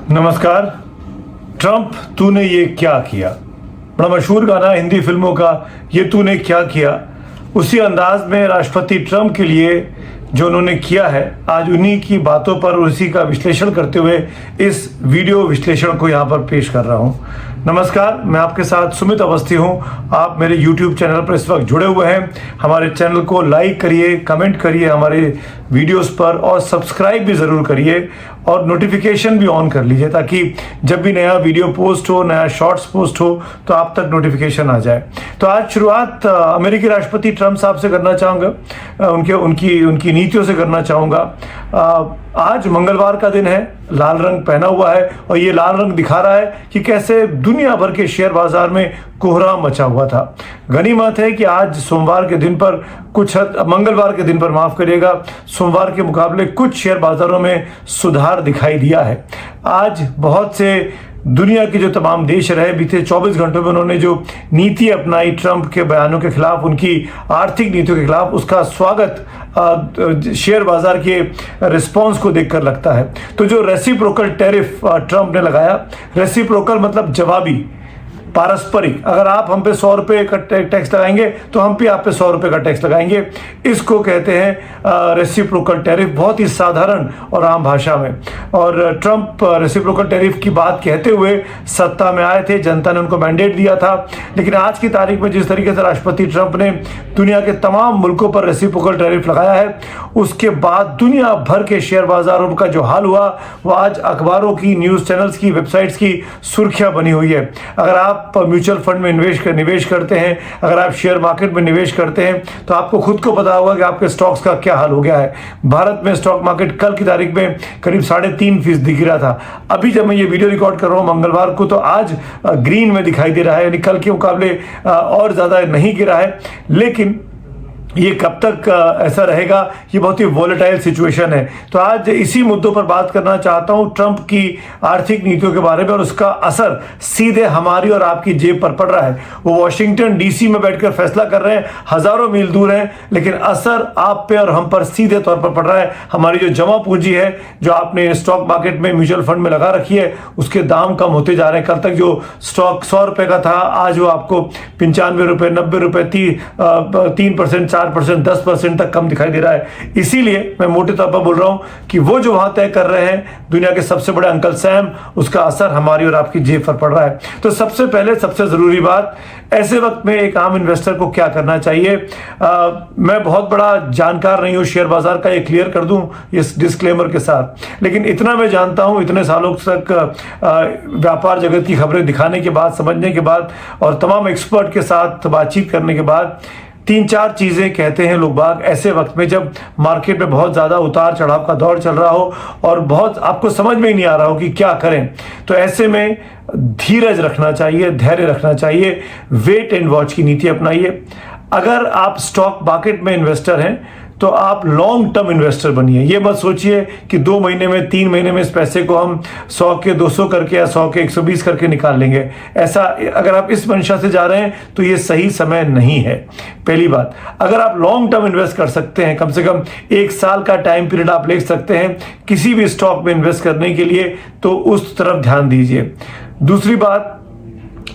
नमस्कार। ट्रंप तूने ये क्या किया, बड़ा मशहूर गाना हिंदी फिल्मों का, ये तूने क्या किया। उसी अंदाज में राष्ट्रपति ट्रंप के लिए जो उन्होंने किया है, आज उन्हीं की बातों पर उसी का विश्लेषण करते हुए इस वीडियो विश्लेषण को यहाँ पर पेश कर रहा हूँ। नमस्कार, मैं आपके साथ सुमित अवस्थी हूँ। आप मेरे YouTube चैनल पर इस वक्त जुड़े हुए हैं। हमारे चैनल को लाइक करिए, कमेंट करिए हमारे वीडियोस पर, और सब्सक्राइब भी ज़रूर करिए और नोटिफिकेशन भी ऑन कर लीजिए, ताकि जब भी नया वीडियो पोस्ट हो, नया शॉर्ट्स पोस्ट हो, तो आप तक नोटिफिकेशन आ जाए। तो आज शुरुआत अमेरिकी राष्ट्रपति ट्रंप साहब से करना चाहूँगा, उनकी नीतियों से करना चाहूँगा। आज मंगलवार का दिन है, लाल रंग पहना हुआ है और ये लाल रंग दिखा रहा है कि कैसे दुनिया भर के शेयर बाजार में कोहराम मचा हुआ था। गनीमत है कि आज सोमवार के दिन पर मंगलवार के दिन पर माफ करिएगा, सोमवार के मुकाबले कुछ शेयर बाजारों में सुधार दिखाई दिया है। आज बहुत से दुनिया के जो तमाम देश रहे, बीते 24 घंटों में उन्होंने जो नीति अपनाई ट्रंप के बयानों के खिलाफ, उनकी आर्थिक नीतियों के खिलाफ, उसका स्वागत शेयर बाजार के रिस्पांस को देखकर लगता है। तो जो रेसिप्रोकल टैरिफ ट्रंप ने लगाया, रेसिप्रोकल मतलब जवाबी, पारस्परिक, अगर आप हम पे 100 रुपये का टैक्स लगाएंगे तो हम भी आप पे 100 रुपये का टैक्स लगाएंगे, इसको कहते हैं रेसिप्रोकल टैरिफ, बहुत ही साधारण और आम भाषा में। और ट्रंप रेसिप्रोकल टैरिफ की बात कहते हुए सत्ता में आए थे, जनता ने उनको मैंडेट दिया था। लेकिन आज की तारीख में जिस तरीके से राष्ट्रपति ट्रंप ने दुनिया के तमाम मुल्कों पर रेसिप्रोकल टैरिफ लगाया है, उसके बाद दुनिया भर के शेयर बाजारों का जो हाल हुआ वो आज अखबारों की, न्यूज़ चैनल्स की, वेबसाइट्स की सुर्खियां बनी हुई है। अगर आप म्यूचुअल फंड में निवेश करते हैं, अगर आप शेयर मार्केट में निवेश करते हैं, तो आपको खुद को पता होगा कि आपके स्टॉक्स का क्या हाल हो गया है। भारत में स्टॉक मार्केट कल की तारीख में करीब 3.5% गिरा था। अभी जब मैं ये वीडियो रिकॉर्ड कर रहा हूँ मंगलवार को, तो आज ग्रीन में दिखाई दे रहा है, यानी कल के मुकाबले और ज़्यादा नहीं गिरा है। लेकिन ये कब तक ऐसा रहेगा, ये बहुत ही वॉलेटाइल सिचुएशन है। तो आज इसी मुद्दों पर बात करना चाहता हूँ, ट्रंप की आर्थिक नीतियों के बारे में, और उसका असर सीधे हमारी और आपकी जेब पर पड़ रहा है। वो वॉशिंगटन डीसी में बैठकर फैसला कर रहे हैं, हजारों मील दूर हैं, लेकिन असर आप पे और हम पर सीधे तौर पर पड़ रहा है। हमारी जो जमा पूंजी है, जो आपने स्टॉक मार्केट में, म्यूचुअल फंड में लगा रखी है, उसके दाम कम होते जा रहे हैं। कल तक जो स्टॉक 100 रुपये का था, आज वो आपको 95 रुपये, 90 रुपये, 3%, 4%, 10% तक कम दिखाई दे रहा है। इसीलिए मैं मोटे तौर पर बोल रहा हूं कि वो जो वहां तय कर रहे हैं, दुनिया के सबसे बड़े अंकल सैम, उसका असर हमारी और आपकी जेब पर पड़ रहा है। तो सबसे पहले सबसे जरूरी बात, ऐसे वक्त में एक आम इन्वेस्टर को क्या करना चाहिए। मैं बहुत बड़ा जानकार नहीं हूं शेयर बाजार का, ये क्लियर कर दूं इस डिस्क्लेमर के साथ, लेकिन इतना मैं जानता हूं, इतने सालों तक व्यापार जगत की खबरें दिखाने के बाद, समझने के बाद, और तमाम एक्सपर्ट के साथ बातचीत करने के बाद, 3-4 चीज़ें कहते हैं लोग बाग ऐसे वक्त में, जब मार्केट में बहुत ज़्यादा उतार चढ़ाव का दौर चल रहा हो और बहुत आपको समझ में ही नहीं आ रहा हो कि क्या करें। तो ऐसे में धीरज रखना चाहिए, धैर्य रखना चाहिए, वेट एंड वॉच की नीति अपनाइए। अगर आप स्टॉक मार्केट में इन्वेस्टर हैं तो आप लॉन्ग टर्म इन्वेस्टर बनिए। ये मत सोचिए कि 2 महीने में, 3 महीने में इस पैसे को हम 100 के 200 करके या 100 के 120 करके निकाल लेंगे। ऐसा अगर आप इस मंशा से जा रहे हैं तो ये सही समय नहीं है। पहली बात, अगर आप लॉन्ग टर्म इन्वेस्ट कर सकते हैं, कम से कम 1 साल का टाइम पीरियड आप ले सकते हैं किसी भी स्टॉक में इन्वेस्ट करने के लिए, तो उस तरफ ध्यान दीजिए। दूसरी बात,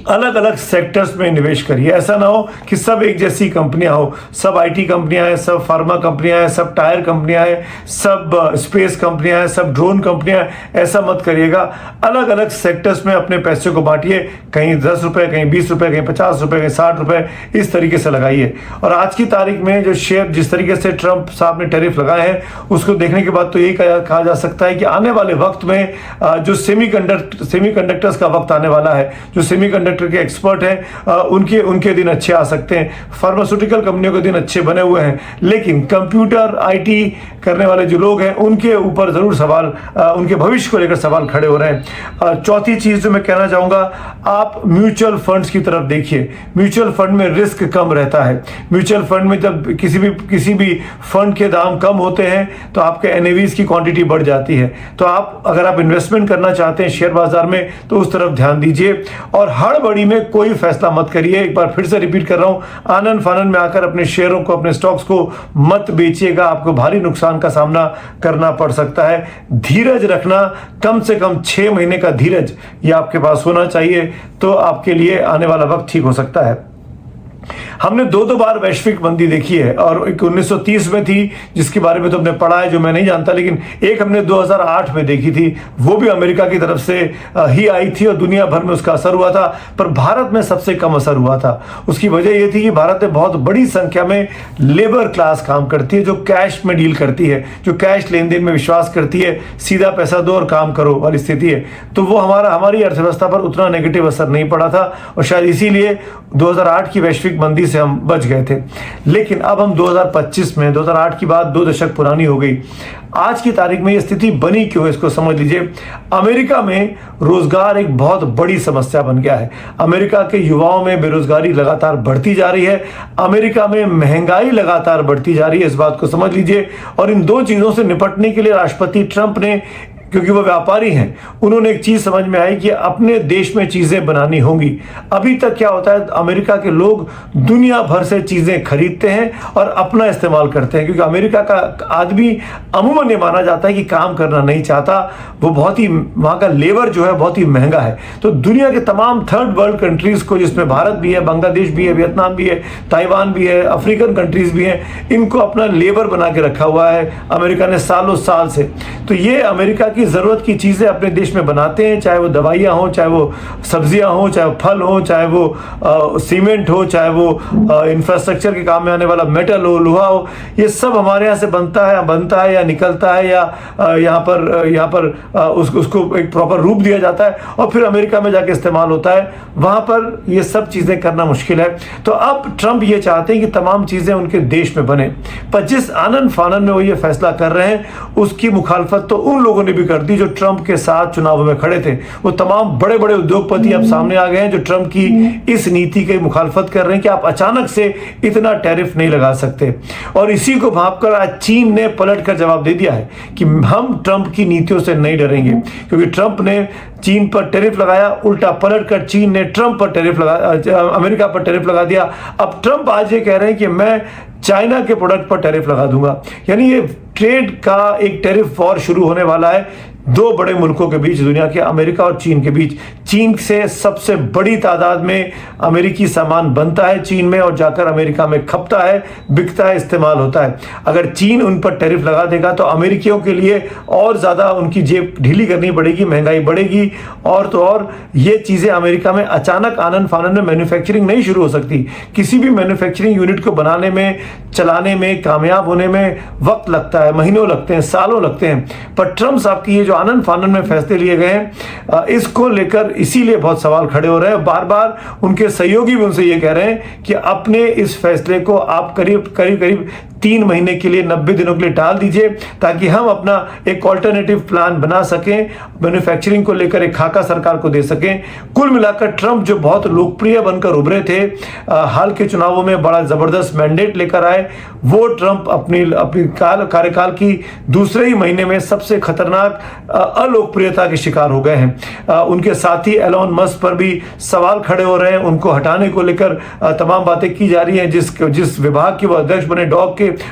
अलग अलग सेक्टर्स में निवेश करिए। ऐसा ना हो कि सब एक जैसी कंपनियां हो, सब आईटी कंपनियां हैं, सब फार्मा कंपनियां हैं, सब टायर कंपनियां हैं, सब स्पेस कंपनियां हैं, सब ड्रोन कंपनियां हैं। ऐसा मत करिएगा। अलग अलग सेक्टर्स में अपने पैसे को बांटिए, कहीं 10 रुपए, कहीं 20 रुपए, कहीं 50 रुपए, कहीं 60 रुपए, इस तरीके से लगाइए। और आज की तारीख में जो शेयर, जिस तरीके से ट्रंप साहब ने टैरिफ लगाए हैं, उसको देखने के बाद तो यही कहा जा सकता है कि आने वाले वक्त में जो सेमीकंडक्टर्स का वक्त आने वाला है, जो सेमीकंडक्टर के एक्सपर्ट हैं, उनके दिन अच्छे आ सकते हैं। फार्मास्यूटिकल कंपनियों के दिन अच्छे बने हुए हैं, लेकिन कंप्यूटर आईटी करने वाले जो लोग हैं, उनके ऊपर जरूर सवाल, उनके भविष्य को लेकर सवाल खड़े हो रहे हैं। चौथी चीज जो मैं कहना चाहूंगा, आप म्यूचुअल फंड्स की तरफ देखिए। म्यूचुअल फंड में रिस्क कम रहता है। म्यूचुअल फंड में जब किसी भी फंड के दाम कम होते हैं तो आपके एनएवीज की क्वांटिटी बढ़ जाती है। तो अगर आप इन्वेस्टमेंट करना चाहते हैं शेयर बाजार में, तो उस तरफ ध्यान दीजिए। और हर हड़बड़ी में कोई फैसला मत करिए। एक बार फिर से रिपीट कर रहा हूं, आनन फानन में आकर अपने शेयरों को, अपने स्टॉक्स को मत बेचिएगा, आपको भारी नुकसान का सामना करना पड़ सकता है। धीरज रखना, कम से कम 6 महीने का धीरज ये आपके पास होना चाहिए, तो आपके लिए आने वाला वक्त ठीक हो सकता है। हमने दो बार वैश्विक मंदी देखी है, और एक 1930 में थी जिसके बारे में तो हमने पढ़ा है, जो मैं नहीं जानता, लेकिन एक हमने 2008 में देखी थी, वो भी अमेरिका की तरफ से ही आई थी और दुनिया भर में उसका असर हुआ था, पर भारत में सबसे कम असर हुआ था। उसकी वजह ये थी कि भारत में बहुत बड़ी संख्या में लेबर क्लास काम करती है, जो कैश में डील करती है, जो कैश लेन देन में विश्वास करती है, सीधा पैसा दो और काम करो वाली स्थिति है। तो वो हमारी अर्थव्यवस्था पर उतना नेगेटिव असर नहीं पड़ा था, और शायद इसीलिए 2008 की वैश्विक मंदी से हम बच गए थे। लेकिन अब हम 2025 में, 2008 की बात 2 दशक पुरानी हो गई, आज की तारीख में यह स्थिति बनी क्यों है, इसको समझ लीजिए। अमेरिका में रोजगार एक बहुत बड़ी समस्या बन गया है। अमेरिका के युवाओं में बेरोजगारी लगातार बढ़ती जा रही है, अमेरिका में महंगाई लगातार बढ़ती जा रही है, इस बात को समझ लीजिए। और इन 2 चीजों से निपटने के लिए राष्ट्रपति ट्रंप ने, क्योंकि वो व्यापारी हैं, उन्होंने एक चीज समझ में आई कि अपने देश में चीजें बनानी होंगी। अभी तक क्या होता है, अमेरिका के लोग दुनिया भर से चीजें खरीदते हैं और अपना इस्तेमाल करते हैं, क्योंकि अमेरिका का आदमी अमूमन ये माना जाता है कि काम करना नहीं चाहता, वो बहुत ही, वहां का लेबर जो है बहुत ही महंगा है। तो दुनिया के तमाम थर्ड वर्ल्ड कंट्रीज को, जिसमें भारत भी है, बांग्लादेश भी है, वियतनाम भी है, ताइवान भी है, अफ्रीकन कंट्रीज भी हैं, इनको अपना लेबर बना के रखा हुआ है अमेरिका ने सालों साल से। तो ये अमेरिका की जरूरत की चीजें अपने देश में बनाते हैं, चाहे वो दवाइयां हो, चाहे वो सब्जियां हो, चाहे वो फल हो, चाहे वो सीमेंट हो, चाहे वो इंफ्रास्ट्रक्चर के काम में आने वाला मेटल हो, लोहा हो, ये सब हमारे यहाँ से बनता है या निकलता है, या यहाँ पर उसको एक प्रॉपर रूप दिया जाता है और फिर अमेरिका में जाके इस्तेमाल होता है। वहां पर ये सब चीजें करना मुश्किल है। तो अब ट्रंप ये चाहते हैं कि तमाम चीजें उनके देश में बने, पर जिस आनन फानन में वो ये फैसला कर रहे हैं, उसकी मुखालफत तो उन लोगों ने भी कर दी जो ट्रंप के साथ चुनाव में खड़े थे। वो तमाम बड़े बड़े उद्योगपति अब सामने आ गए हैं जो ट्रंप की इस नीति की मुखालफत कर रहे हैं कि आप अचानक से इतना टैरिफ नहीं लगा सकते। और इसी को भांपकर आज चीन ने पलट कर जवाब दे दिया है कि हम ट्रंप की नीतियों से नहीं डरेंगे, क्योंकि ट्रंप ने चीन पर टैरिफ लगाया, उल्टा पलट कर चीन ने ट्रंप पर टैरिफ अमेरिका पर टैरिफ लगा दिया। अब ट्रंप आज ये कह रहे हैं कि मैं चाइना के प्रोडक्ट पर टैरिफ लगा दूंगा, यानी ये ट्रेड का एक टैरिफ वॉर शुरू होने वाला है 2 बड़े मुल्कों के बीच, दुनिया के, अमेरिका और चीन के बीच। चीन से सबसे बड़ी तादाद में अमेरिकी सामान बनता है चीन में और जाकर अमेरिका में खपता है, बिकता है, इस्तेमाल होता है। अगर चीन उन पर टैरिफ लगा देगा तो अमेरिकियों के लिए और ज़्यादा उनकी जेब ढीली करनी पड़ेगी, महंगाई बढ़ेगी, और तो और ये चीज़ें अमेरिका में अचानक आनन फानन में मैन्युफैक्चरिंग नहीं शुरू हो सकती। किसी भी मैन्युफैक्चरिंग यूनिट को बनाने में, चलाने में, कामयाब होने में वक्त लगता है, महीनों लगते हैं, सालों लगते हैं। पर ट्रंप साहब की ये जो आनन फानन में फैसले लिए गए हैं, इसको लेकर इसीलिए बहुत सवाल खड़े हो रहे हैं। बार बार उनके सहयोगी भी उनसे ये कह रहे हैं कि अपने इस फैसले को आप करीब 3 महीने के लिए, 90 दिनों के लिए टाल दीजिए, ताकि हम अपना एक ऑल्टरनेटिव प्लान बना सकें, मैन्युफैक्चरिंग को लेकर एक खाका सरकार को दे सकें। कुल मिलाकर ट्रंप जो बहुत लोकप्रिय बनकर उभरे थे, हाल के चुनावों में बड़ा जबरदस्त मैंडेट लेकर आए, वो ट्रंप अपनी कार्यकाल की दूसरे ही महीने में सबसे खतरनाक अलोकप्रियता के शिकार हो गए हैं। उनके साथी एलोन मस्क पर भी सवाल खड़े हो रहे हैं, उनको हटाने को लेकर तमाम बातें की जा रही हैं। जिस विभाग के वो अध्यक्ष बने,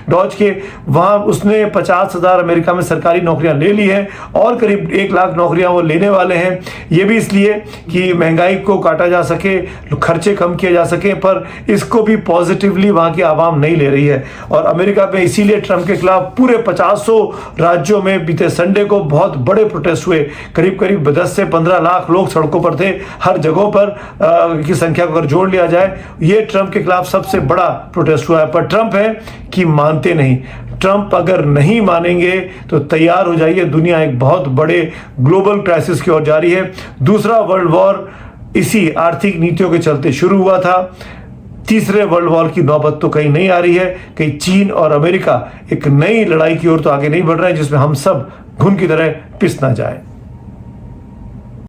डॉज के, वहां उसने 50,000 अमेरिका में सरकारी नौकरियां ले ली हैं और करीब 1 लाख नौकरियां वो लेने वाले हैं। ये भी इसलिए कि महंगाई को काटा जा सके, खर्चे कम किए जा सके, पर इसको भी पॉजिटिवली वहां की आवाम नहीं ले रही है। और अमेरिका में इसीलिए ट्रंप के खिलाफ पूरे 500 राज्यों में बीते संडे को बहुत बड़े प्रोटेस्ट हुए। करीब 10 से 15 लाख लोग सड़कों पर थे, हर जगहों पर की संख्या को अगर जोड़ लिया जाए, ये ट्रंप के खिलाफ सबसे बड़ा प्रोटेस्ट हुआ है। पर ट्रंप है कि मानते नहीं। ट्रंप अगर नहीं मानेंगे तो तैयार हो जाइए, दुनिया एक बहुत बड़े ग्लोबल क्राइसिस की ओर जा रही है। दूसरा वर्ल्ड वॉर इसी आर्थिक नीतियों के चलते शुरू हुआ था। तीसरे वर्ल्ड वॉर की नौबत तो कहीं नहीं आ रही है, कहीं चीन और अमेरिका एक नई लड़ाई की ओर तो आगे नहीं बढ़ रहे हैं, जिसमें हम सब घुन की तरह पिस ना जाए।